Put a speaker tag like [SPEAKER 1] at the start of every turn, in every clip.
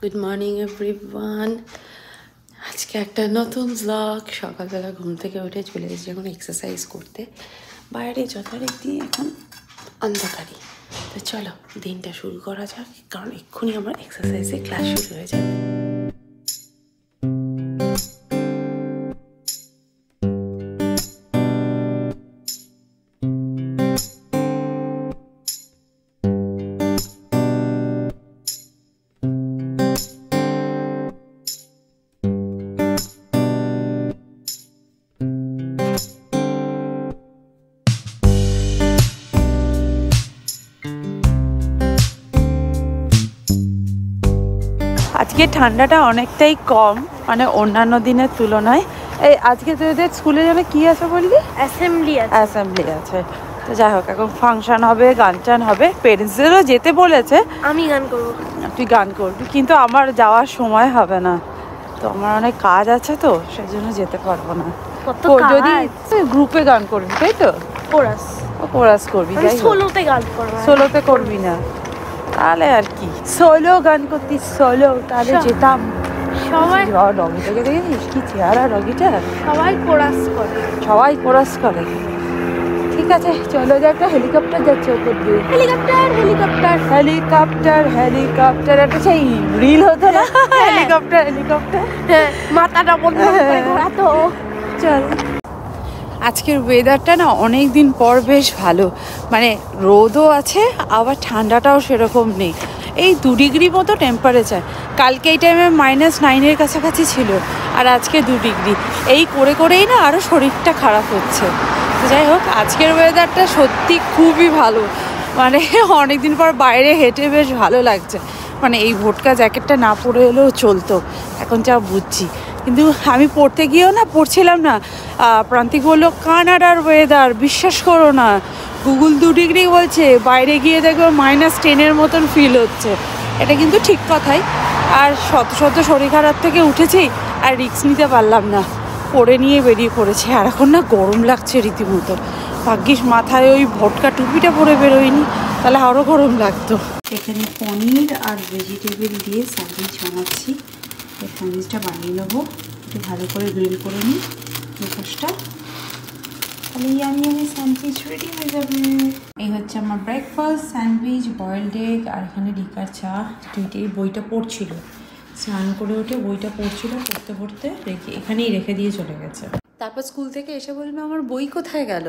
[SPEAKER 1] Good morning everyone. আজকে একটা নতুন ব্লগ। সকালবেলা ঘুম থেকে উঠে চলে এসেছি এখন এক্সারসাইজ করতে। বাইরে যথারীতি এখন অন্ধকারই। তো চলো দিনটা শুরু করা যাক, কারণ এক্ষুনি আমার এক্সারসাইজের ক্লাস শুরু হয়ে যাবে। আজকে ঠান্ডাটা অনেকটাই কম, মানে অন্যান্য দিনের তুলনায়। এই আজকে তোদের স্কুলে যাবে কি আছে বললি? অ্যাসেম্বলি আছে। তো যাই হোক, এখন ফাংশন হবে, গান টান হবে। পেরেন্টসদেরও যেতে বলেছে।
[SPEAKER 2] আমি গান করবো।
[SPEAKER 1] তুই গান করবি, কিন্তু আমার যাওয়ার সময় হবে না, তো আমার অনেক কাজ আছে, তো সেই জন্য যেতে পারবো না। যদি গ্রুপে গান করবি তাই তো? কোরাস করবি, সোলোতে করবি না? তাহলে আর কি, সোলো গান করতিস, সোলো তাহলে যেতাম।
[SPEAKER 2] সবাই
[SPEAKER 1] ডগিটাকে দেখেছিস কি চেহারা ডগিটা?
[SPEAKER 2] সবাই
[SPEAKER 1] কোরাস করে। ঠিক আছে চলো, যে একটা হেলিকপ্টার যাচ্ছে ওপর দিয়ে। হেলিকপ্টার একটা সেই রিল হতো না, হেলিকপ্টার
[SPEAKER 2] মাথাটা ঘোরাতো।
[SPEAKER 1] চল। আজকের ওয়েদারটা না অনেক দিন পর বেশ ভালো, মানে রোদও আছে আবার ঠান্ডাটাও সেরকম নেই। এই 2 ডিগ্রি মতো টেম্পারেচার। কালকে এই টাইমে -9-এর কাছাকাছি ছিল, আর আজকে 2 ডিগ্রি। এই করেই না আরও শরীরটা খারাপ হচ্ছে। যাই হোক, আজকের ওয়েদারটা সত্যি খুবই ভালো, মানে অনেক দিন পর বাইরে হেঁটে বেশ ভালো লাগছে। মানে এই ভোটকা জ্যাকেটটা না পরে এলেও চলতো, এখন যা বুঝছি। কিন্তু আমি পড়ছিলাম না। প্রান্তিক বললো কানাডার ওয়েদার বিশ্বাস করো না, গুগল 2 ডিগ্রি বলছে, বাইরে গিয়ে দেখবো -10-এর মতন ফিল হচ্ছে। এটা কিন্তু ঠিক কথাই। আর শত শরীর খারাপ থেকে উঠেছি, আর রিস্ক নিতে পারলাম না, পরে নিয়ে বেরিয়ে পড়েছে। আর এখন না গরম লাগছে রীতিমতো। ভাগ্যিস মাথায় ওই ভটকা টুপিটা পরে বেরোয়নি, তাহলে আরও গরম লাগতো। এখানে পনির আর ভেজিটেবিল দিয়ে স্যান্ডউইচ বানাচ্ছি। এই স্যান্ডউইচটা বানিয়ে নেবো, একটু ভালো করে গ্রিল করে নিই দুপাশটা, তাহলে আমি স্যান্ডউইচ রেডি হয়ে যাবে। এই হচ্ছে আমার ব্রেকফাস্ট, স্যান্ডউইচ, বয়েলড এগ, আর এখানে লিকার চা। দুইটাই বইটা পড়ছিল, স্নান করে উঠে বইটা পড়ছিল, পড়তে এখানেই রেখে দিয়ে চলে গেছে। তারপর স্কুল থেকে এসে বলবে আমার বই কোথায় গেল।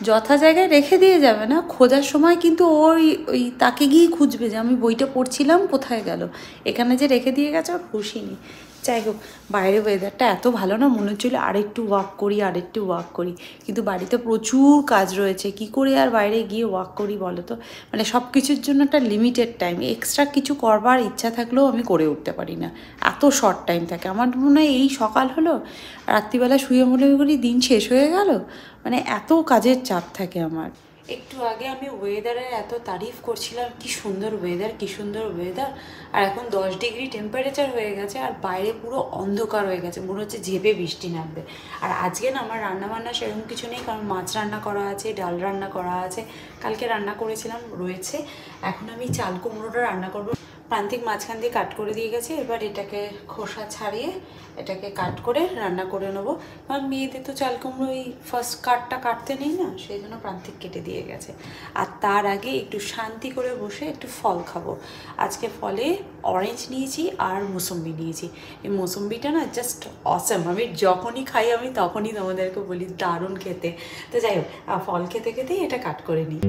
[SPEAKER 1] যথা জায়গায় রেখে দিয়ে যাবে না, খোঁজার সময় কিন্তু ওই তাকে গিয়ে খুঁজবে যে আমি বইটা পড়ছিলাম কোথায় গেল। এখানে যে রেখে দিয়ে গেছে ওর খুশি নেই। যাই হোক, বাইরে ওয়েদারটা এত ভালো না, মনে হচ্ছিল আরেকটু ওয়াক করি, কিন্তু বাড়িতে প্রচুর কাজ রয়েছে, কি করে আর বাইরে গিয়ে ওয়াক করি বলো তো। মানে সব কিছুর জন্য একটা লিমিটেড টাইম, এক্সট্রা কিছু করবার ইচ্ছা থাকলেও আমি করে উঠতে পারি না, এত শর্ট টাইম থাকে। আমার মনে হয় এই সকাল হলো, রাত্রিবেলা শুয়ে মনে করি দিন শেষ হয়ে গেল, মানে এত কাজের চাপ থাকে আমার। একটু আগে আমি ওয়েদারের এত তারিফ করছিলাম, কি সুন্দর ওয়েদার, আর এখন 10 ডিগ্রি টেম্পারেচার হয়ে গেছে, আর বাইরে পুরো অন্ধকার হয়ে গেছে, মনে হচ্ছে ঝেঁপে বৃষ্টি নামবে। আর আজকে না আমার রান্নাবান্না সেরকম কিছু নেই, কারণ মাছ রান্না করা আছে, ডাল রান্না করা আছে, কালকে রান্না করেছিলাম রয়েছে। এখন আমি চাল কুমড়োটা রান্না করবো। প্রান্তিক মাঝখান দিয়ে কাট করে দিয়ে গেছে, এবার এটাকে খোসা ছাড়িয়ে এটাকে কাট করে রান্না করে নেবো। কারণ মেয়েদের তো চাল কুমড়ো এই ফার্স্ট কাটটা কাটতে নেই না, সেই জন্য প্রান্তিক কেটে দিয়ে গেছে। আর তার আগে একটু শান্তি করে বসে একটু ফল খাবো। আজকে ফলে অরেঞ্জ নিয়েছি আর মৌসম্বি নিয়েছি। এই মৌসম্বিটা না জাস্ট অসম, আমি যখনই খাই আমি তখনই তোমাদেরকে বলি দারুণ খেতে। তো যাই হোক, ফল খেতে খেতেই এটা কাট করে নিই।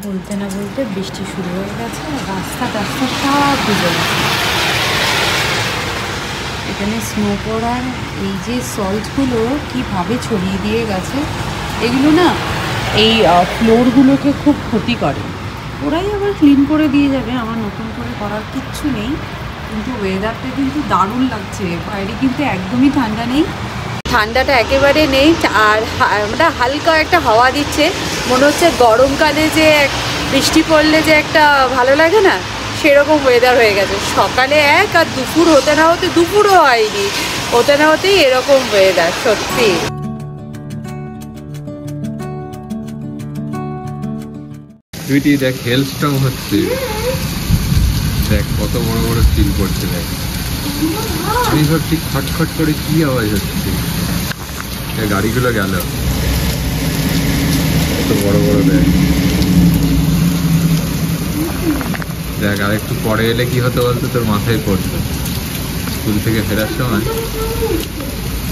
[SPEAKER 1] বলতে না বলতে বৃষ্টি শুরু হয়ে গেছে, রাস্তা সব ভিজে গেছে। এখানে স্নো পড়ার এই যে সল্টগুলো কীভাবে ছড়িয়ে দিয়ে গেছে, এগুলো না এই ফ্লোরগুলোকে খুব ক্ষতি করে। ওরাই আবার ক্লিন করে দিয়ে যাবে, আমার নতুন করে করার কিচ্ছু নেই। কিন্তু ওয়েদারটা কিন্তু দারুণ লাগছে, বাইরে কিন্তু একদমই ঠান্ডা নেই, ঠান্ডাটা একেবারে নেই। আর আমরা হালকা একটা হাওয়া দিচ্ছে, মনে হচ্ছে গরমকালে যে বৃষ্টি পড়লে যে একটা ভালো লাগে না, সেরকম ওয়েদার হয়ে গেছে। সকালে এক আর দুপুর হতে না হতে, দুপুরও হয়নি, হতে না হতেই এরকম ওয়েদার সত্যি।
[SPEAKER 3] টুইটি দেখ হেলস্টর্ম হচ্ছে, দেখ কত বড় বড় স্টিল পড়ছে। দেখ আমি ভাবছি খটখট করে কি আওয়াজ হচ্ছে, গাড়িগুলো গেল কত বড় বড়। দেখ দেখ আর একটু পরে এলে কি হতো বলতো, তোর মাথায় পড়তো স্কুল থেকে ফেরার সময়।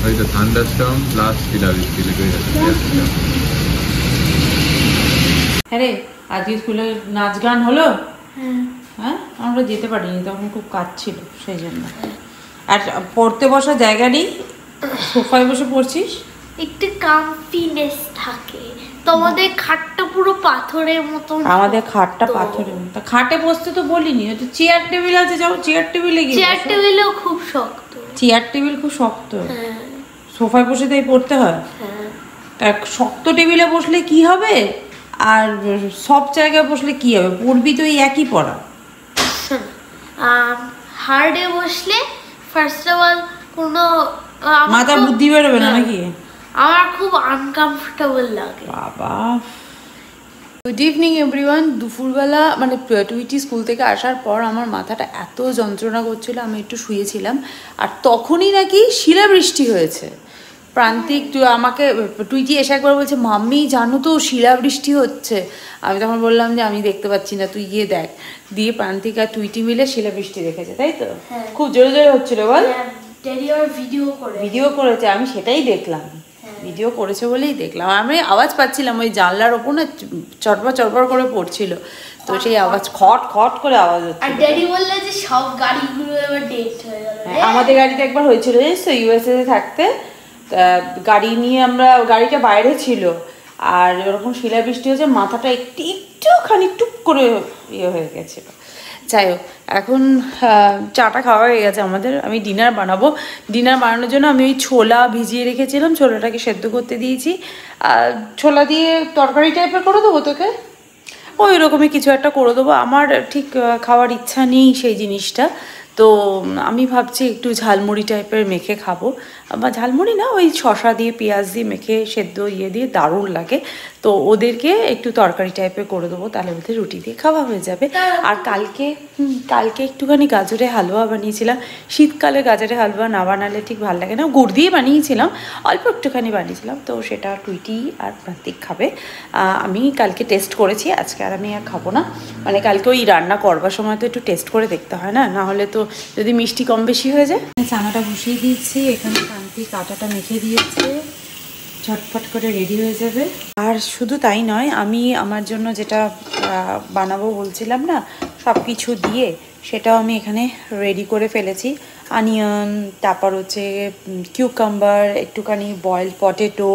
[SPEAKER 3] হয়তো থান্ডারস্টর্ম প্লাস শিলাবৃষ্টি লেগে যাচ্ছে।
[SPEAKER 1] হ্যাঁ রে, আজকে স্কুলে নাচ গান হলো? হ্যাঁ, আমরা যেতে পারিনি, তখন খুব কাজ ছিল সেই জন্য। আর পড়তে বসার জায়গা নেই, সোফায় বসে পড়ছিস,
[SPEAKER 2] একটু কমফিনেস থাকে। তোমাদের খাটটা পুরো পাথরের মতো।
[SPEAKER 1] আমাদের খাটটা পাথরের মতো। খাটে বসতে তো বলিনি, তো চেয়ার টেবিল আছে, যাও চেয়ার টেবিলে গিয়ে।
[SPEAKER 2] চেয়ার টেবিলও খুব শক্ত।
[SPEAKER 1] চেয়ার টেবিল খুব শক্ত, সোফায় বসে তাই পড়তে হয়। তা শক্ত টেবিলে বসলে কি হবে, আর সব জায়গায় বসলে কি হবে, পড়বি তো এই একই পড়া।
[SPEAKER 2] হার্ডে বসলে ফার্স্ট অফ অল কোনো
[SPEAKER 1] মাথার বুদ্ধি বেরোবে না নাকি?
[SPEAKER 2] আমার খুব আনকমফোর্টেবল লাগে
[SPEAKER 1] বাবা। Good evening everyone. দুপুরবেলা মানে টুইটি স্কুল থেকে আসার পর আমার মাথাটা এত যন্ত্রণা করছিল, আমি একটু শুয়েছিলাম, আর তখনই নাকি শিলাবৃষ্টি হয়েছে। প্রান্তিক আমাকে টুইটি এসে একবার বলছে, মাম্মি জানো তো শিলাবৃষ্টি হচ্ছে। আমি তখন বললাম যে আমি দেখতে পাচ্ছি না, তুই গিয়ে দেখ। দিয়ে প্রান্তিক আর টুইটি মিলে শিলাবৃষ্টি দেখেছে, তাই তো? খুব জোরে জোরে হচ্ছিল বল। ভিডিও করেছে, আমি সেটাই দেখলাম, ভিডিও করেছে বলেই দেখলাম। আমি আওয়াজ পাচ্ছিলাম, ওই জানলার ওপর না চটপট চটপট করে পড়ছিল, তো সেই আওয়াজ খট খট করে আওয়াজ হচ্ছে।
[SPEAKER 2] আর ড্যাডি বললে যে সব গাড়িগুলো এবার ডেট হয়ে গেল।
[SPEAKER 1] আমাদের গাড়িতে একবার হয়েছিল জানিস তো, ইউএসএ থাকতে গাড়ি নিয়ে আমরা, গাড়িটা বাইরে ছিল, আর ওরকম শিলাবৃষ্টি হয়েছে, মাথাটা একটুখানি টুক করে ইয়ে হয়ে গেছিল। যাই হোক, এখন চাটা খাওয়া হয়ে গেছে আমাদের। আমি ডিনার বানাবো। ডিনার বানানোর জন্য আমি ওই ছোলা ভিজিয়ে রেখেছিলাম, ছোলাটাকে সেদ্ধ করতে দিয়েছি। ছোলা দিয়ে তরকারি টাইপের করে দেবো তোকে, ওই রকমই কিছু একটা করে দেবো। আমার ঠিক খাওয়ার ইচ্ছা নেই সেই জিনিসটা, তো আমি ভাবছি একটু ঝালমুড়ি টাইপের মেখে খাবো, বা ঝালমুড়ি না, ওই শসা দিয়ে পেঁয়াজ দিয়ে মেখে সেদ্ধ ইয়ে দিয়ে দারুণ লাগে। তো ওদেরকে একটু তরকারি টাইপের করে দেবো, তাহলে ওদের রুটি দিয়ে খাওয়া হয়ে যাবে। আর কালকে একটুখানি গাজরের হালুয়া বানিয়েছিলাম। শীতকালে গাজরের হালুয়া না বানালে ঠিক ভালো লাগে না, গুড় দিয়ে বানিয়েছিলাম, অল্প একটুখানি বানিয়েছিলাম, তো সেটা টুইটি আর প্রান্তিক খাবে। আমি কালকে টেস্ট করেছি, আজকে আর আমি আর খাবো না। মানে কালকে ওই রান্না করবার সময় তো একটু টেস্ট করে দেখতে হয় না, না হলে তো যদি মিষ্টি কম বেশি হয়ে যায়। চানাটা বসিয়ে দিয়েছি, এখানে প্রান্তিক আটাটা মেখে দিয়েছে, ঝটফট করে রেডি হয়ে যাবে। আর শুধু তাই নয়, আমি আমার জন্য যেটা বানাবো বলছিলাম না, সব কিছু দিয়ে, সেটাও আমি এখানে রেডি করে ফেলেছি। অনিয়ন, তারপর হচ্ছে কিউকাম্বার, একটুখানি বয়েলড পটেটো,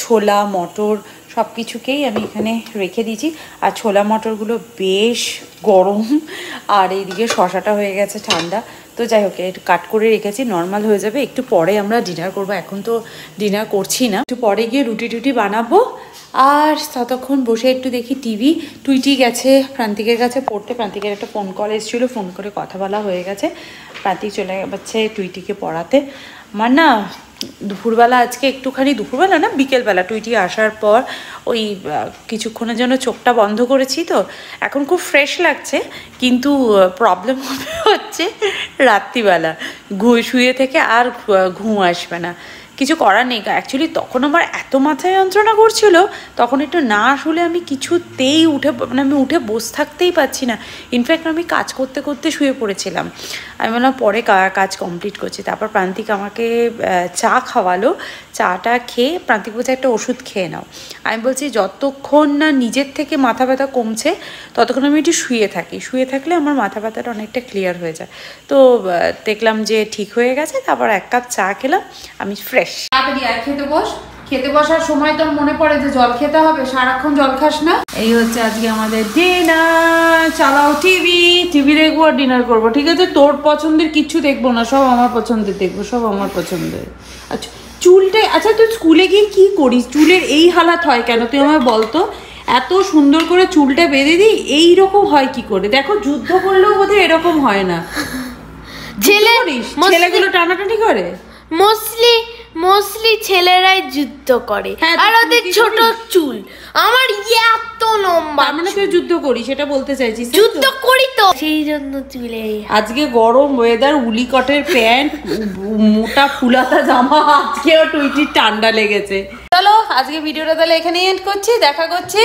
[SPEAKER 1] ছোলা, মটর, সব কিছুকেই আমি এখানে রেখে দিয়েছি। আর ছোলা মটরগুলো বেশ গরম, আর এইদিকে শশাটা হয়ে গেছে ঠান্ডা। তো যাই হোক, একটু কাট করে রেখেছি, নর্মাল হয়ে যাবে। একটু পরে আমরা ডিনার করবো, এখন তো ডিনার করছি না, একটু পরে গিয়ে রুটি টুটি বানাবো। আর ততক্ষণ বসে একটু দেখি টিভি। টুইটি গেছে প্রান্তিকের কাছে পড়তে, প্রান্তিকের একটা ফোন কল এসেছিলো, ফোন করে কথা বলা হয়ে গেছে। প্রান্তিক চলে যাচ্ছে টুইটিকে পড়াতে। আমার না দুপুরবেলা আজকে একটুখানি, দুপুরবেলা না বিকেলবেলা, টুইটি আসার পর ওই কিছুক্ষণের জন্য চোখটা বন্ধ করেছি, তো এখন খুব ফ্রেশ লাগছে। কিন্তু প্রবলেম হচ্ছে রাত্রিবেলা শুয়ে থেকে আর ঘুম আসবে না, কিছু করার নেই। অ্যাকচুয়ালি তখন আমার এত মাথায় যন্ত্রণা করছিল, তখন একটু না শুলে আমি কিছুতেই মানে আমি উঠে বসে থাকতেই পারছি না। ইনফ্যাক্ট আমি কাজ করতে করতে শুয়ে পড়েছিলাম। আমি বললাম পরে কাজ কমপ্লিট করছি। তারপর প্রান্তিক আমাকে চা খাওয়ালো, চাটা খেয়ে প্রান্তিক বলছে একটা ওষুধ খেয়ে নাও। আমি বলছি যতক্ষণ না নিজের থেকে মাথা ব্যথা কমছে ততক্ষণ আমি একটু শুয়ে থাকি, শুয়ে থাকলে আমার মাথা ব্যথাটা অনেকটা ক্লিয়ার হয়ে যায়। তো দেখলাম যে ঠিক হয়ে গেছে, তারপর এক কাপ চা খেলাম, আমি ফ্রেশ। তাড়াতাড়ি আর খেতে বস, খেতে বসার সময় তোর মনে পড়ে যে জল খেতে হবে, সারাক্ষণ জল খাস না। এই হচ্ছে আজকে আমাদের ডিনার। চালাও টিভি দেখবো আর ডিনার করবো, ঠিক আছে? তোর পছন্দের কিচ্ছু দেখবো না, সব আমার পছন্দের দেখবো, সব আমার পছন্দের। আচ্ছা চুলটা, আচ্ছা তুই স্কুলে গিয়ে কি করিস? চুলের এই হালাত হয় কেন তুই আমায় বলতো? এত সুন্দর করে চুলটা বেঁধে দিই, এইরকম হয় কি করে? দেখো যুদ্ধ করলেও বোধহয় এরকম হয় না। ছেলেগুলো টানাটানি করে,
[SPEAKER 2] মোস্টলি ছেলেরাই যুদ্ধ করে, আর ওদের ছোট চুল। আমার এত লম্বা,
[SPEAKER 1] মানে তুই যুদ্ধ করি সেটা বলতে চাইছিস?
[SPEAKER 2] যুদ্ধ করি তো, সেই জন্য চুলে।
[SPEAKER 1] আজকে গরম ওয়েদার, উলি কটের প্যান্ট, মোটা ফুলাতা জামা, আজকেও টুইটির ঠান্ডা লেগেছে। চলো আজকে ভিডিওটা তাহলে এখানেই এন্ড করছি, দেখা করছি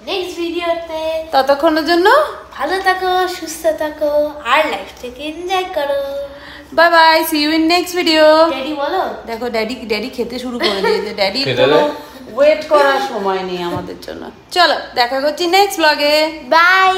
[SPEAKER 2] নেক্সট ভিডিওতে।
[SPEAKER 1] ততক্ষণের জন্য
[SPEAKER 2] ভালো থাকো, সুস্থ থাকো, আর লাইফটাকে এনজয় করো।
[SPEAKER 1] Bye bye, see you in next video.
[SPEAKER 2] Daddy বলো।
[SPEAKER 1] দেখো ড্যাডি খেতে শুরু করে দিয়েছে। ড্যাডি কোনো ওয়েট করার সময় নেই আমাদের জন্য। চলো দেখা করছি নেক্সট ব্লগে।
[SPEAKER 2] বাই।